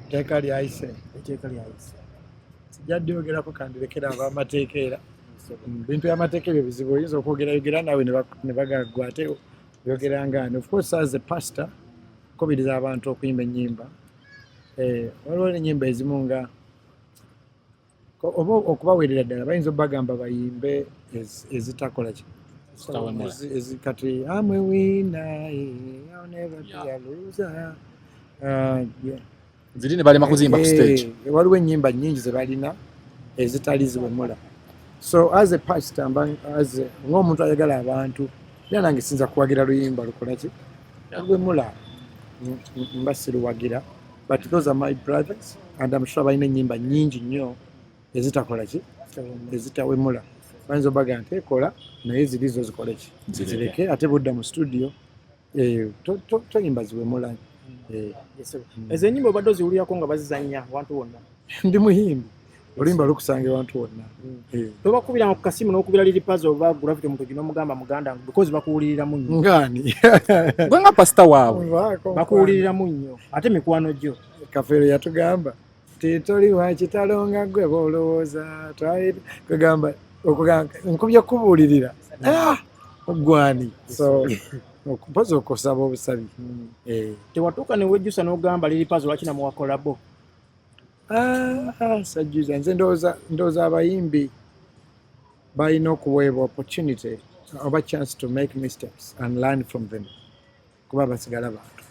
Etteeka lyayise. Etteeka lyayise. Sijjadyogerako kandirekera ab'amateeka era. Bintu by'amateeka ebyo bizibu oyinza okwogera naawe ne bagaggwa ate oyogera ngaani. Of course as a pastor nkubiriza abantu okuyimba ennyimba. Waliwo ennyimba ezimu nga oba okubaweerera ddala bayinza obagamba bayimbe ezitakola ki kati I'm a winner, I'll never be a loser. Ziri ne balema kuzimba ku stage. Waliwo ennyimba nnyingi ze balina ezitali ziwemula. So as a pastor ng'omuntu ayagala abantu era nange sinza kuwagira luyimba lukola ki luwemula mba siruwagira, but those are my brothers and I'm sure balina ennyimba nnyingi nnyo ezitakola ki ezitawemula. Bayinza obaga nti ekola naye ziri zo zikole ki zireke ate budda mu studio toyimba ziwemula. Ezo ennyimba obadde oziwulirako nga bazizannya abantu bonna? Ndi muyimbi, oluyimba lukusanga abantu bonna. Tobakubira ku kasimu n'okubira liripazo oba gravity omuntu gino omugamba muganda because bakuwuliriramu nnyo. Ngaani? Gwe nga pasita waabwe bakuwuliriramu nnyo ate mikwano gyo. Kafeero yatugamba titoli wa kitalo nga ggwe bw'olowooza kugamba nkubye kubuulirira ogwani so okupoza okusaba obusabi. Tewatuuka ne wejjusa n'ogamba liripazo lwaki namuwakolabo? Sajjuza nze ndowooza abayimbi balina okuweebwa opportunity oba chance to make mistakes and learn from them kuba basigala bantu.